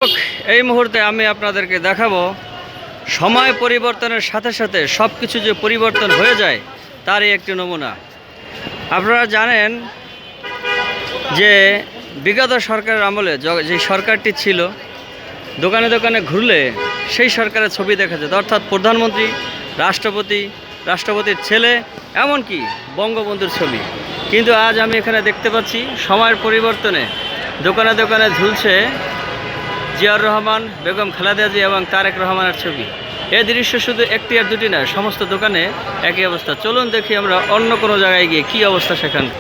এই মুহূর্তে আমি আপনাদেরকে দেখাবো সময় পরিবর্তনের সাথে সাথে সব কিছু যে পরিবর্তন হয়ে যায় তারই একটি নমুনা। আপনারা জানেন যে বিগত সরকারের আমলে যে সরকারটি ছিল, দোকানে দোকানে ঘুরলে সেই সরকারের ছবি দেখা যেত, অর্থাৎ প্রধানমন্ত্রী, রাষ্ট্রপতির ছেলে, এমনকি বঙ্গবন্ধুর ছবি। কিন্তু আজ আমি এখানে দেখতে পাচ্ছি সময়ের পরিবর্তনে দোকানে দোকানে ঝুলছে জিয়াউর রহমান, বেগম খালেদা জিয়া এবং তারেক রহমানের ছবি। এই দৃশ্য শুধু একটি আর দুটি নয়, সমস্ত দোকানে একই অবস্থা। চলুন দেখি আমরা অন্য কোনো জায়গায় গিয়ে কী অবস্থা সেখানে।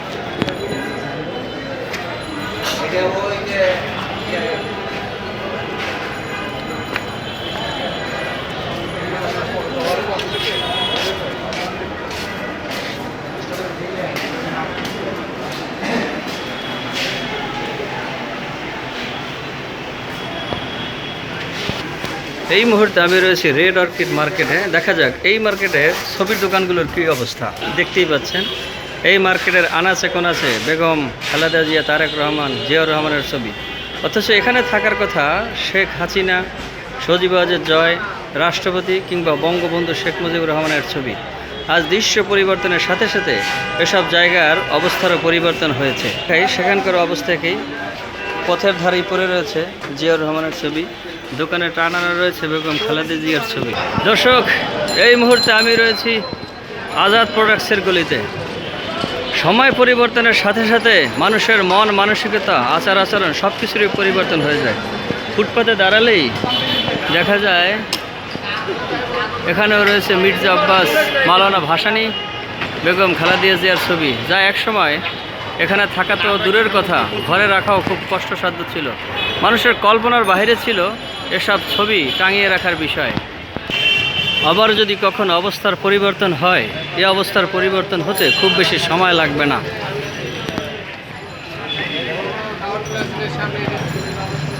এই মুহূর্তে আমি রয়েছি রেড অর্কিড মার্কেটে। দেখা যাক এই মার্কেটের ছবির দোকানগুলোর কী অবস্থা। দেখতেই পাচ্ছেন এই মার্কেটের আনাচে কোনাচে বেগম খালেদা জিয়া, তারেক রহমান, জিয়াউর রহমানের ছবি। অথচ এখানে থাকার কথা শেখ হাসিনা, সজীব-ওয়াজেদ জয়, রাষ্ট্রপতি কিংবা বঙ্গবন্ধু শেখ মুজিবুর রহমানের ছবি। আজ দৃশ্য পরিবর্তনের সাথে সাথে এসব জায়গার অবস্থারও পরিবর্তন হয়েছে। তাই সেখানকার অবস্থাকেই পথের ধারেই পড়ে রয়েছে জিয়াউর রহমানের ছবি, দোকানে টানানো রয়েছে বেগম খালেদা জিয়ার ছবি। দর্শক, এই মুহূর্তে আমি রয়েছি আজাদ প্রোডাক্টসের গলিতে। সময় পরিবর্তনের সাথে সাথে মানুষের মন মানসিকতা, আচার আচরণ সব কিছুরই পরিবর্তন হয়ে যায়। ফুটপাতে দাঁড়ালেই দেখা যায় এখানেও রয়েছে মির্জা আব্বাস, মাওলানা ভাসানী, বেগম খালেদা জিয়ার ছবি, যা একসময় এখানে থাকা তো দূরের কথা, ঘরে রাখাও খুব কষ্টসাধ্য ছিল। মানুষের কল্পনার বাইরে ছিল এসব ছবি টাঙিয়ে রাখার বিষয়। আবার যদি কখনো অবস্থার পরিবর্তন হয়, এই অবস্থার পরিবর্তন হতে খুব বেশি সময় লাগবে না।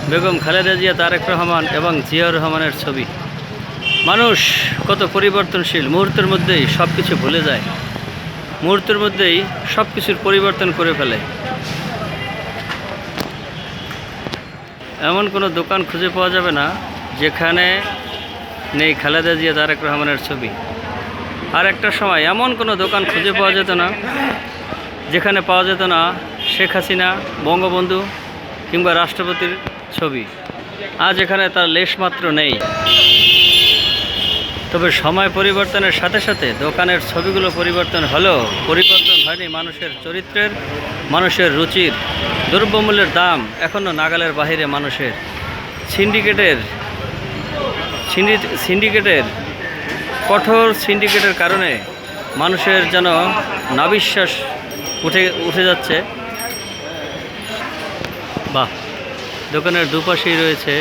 বেগম খালেদা জিয়া, তারেক রহমান এবং জিয়াউর রহমানের ছবি। মানুষ কত পরিবর্তনশীল, মুহূর্তের মধ্যেই সব কিছু ভুলে যায়, মুহূর্তের মধ্যেই সব কিছুর পরিবর্তন করে ফেলে। এমন কোনো দোকান খুঁজে পাওয়া যাবে না যেখানে নেই খালেদা জিয়া, তারেক রহমানের ছবি। আর একটা সময় এমন কোনো দোকান খুঁজে পাওয়া যেত না যেখানে পাওয়া যেত না শেখ হাসিনা, বঙ্গবন্ধু কিংবা রাষ্ট্রপতির ছবি। আজ এখানে তার লেশমাত্র নেই। তবে সময় পরিবর্তনের সাথে সাথে দোকানের ছবিগুলো পরিবর্তন হলেও পরিবর্তন হয়নি মানুষের চরিত্রের, মানুষের রুচির। দ্রব্যমূল্যের দাম এখনও নাগালের বাহিরে মানুষের। কঠোর সিন্ডিকেটের কারণে মানুষের যেন নাবিশ্বাস উঠে যাচ্ছে। বাহ, দোকানের দুপাশেই রয়েছে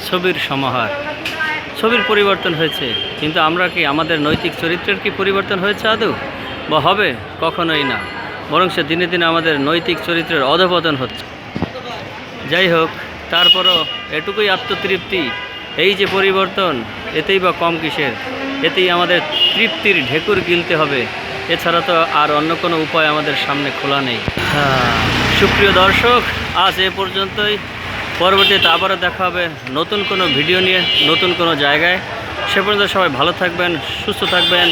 ছবির সমাহার। ছবির পরিবর্তন হয়েছে, কিন্তু আমরা কি আমাদের নৈতিক চরিত্রের কি পরিবর্তন হয়েছে আদৌ, বা হবে? কখনোই না, বরং সে দিনে দিনে আমাদের নৈতিক চরিত্রের অধঃপতন হচ্ছে। যাই হোক, তারপরও এটুকুই আত্মতৃপ্তি, এই যে পরিবর্তন, এতেই বা কম কিসের? এতেই আমাদের তৃপ্তির ঢেকুর গিলতে হবে, এছাড়া তো আর অন্য কোনো উপায় আমাদের সামনে খোলা নেই। সুপ্রিয় দর্শক, আজ এ পর্যন্তই। পরবর্তীতে আবারও দেখা হবে নতুন কোনো ভিডিও নিয়ে, নতুন কোনো জায়গায়। সে পর্যন্ত সবাই ভালো থাকবেন, সুস্থ থাকবেন,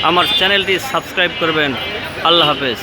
আমার চ্যানেলটি সাবস্ক্রাইব করবেন। আল্লাহ হাফেজ।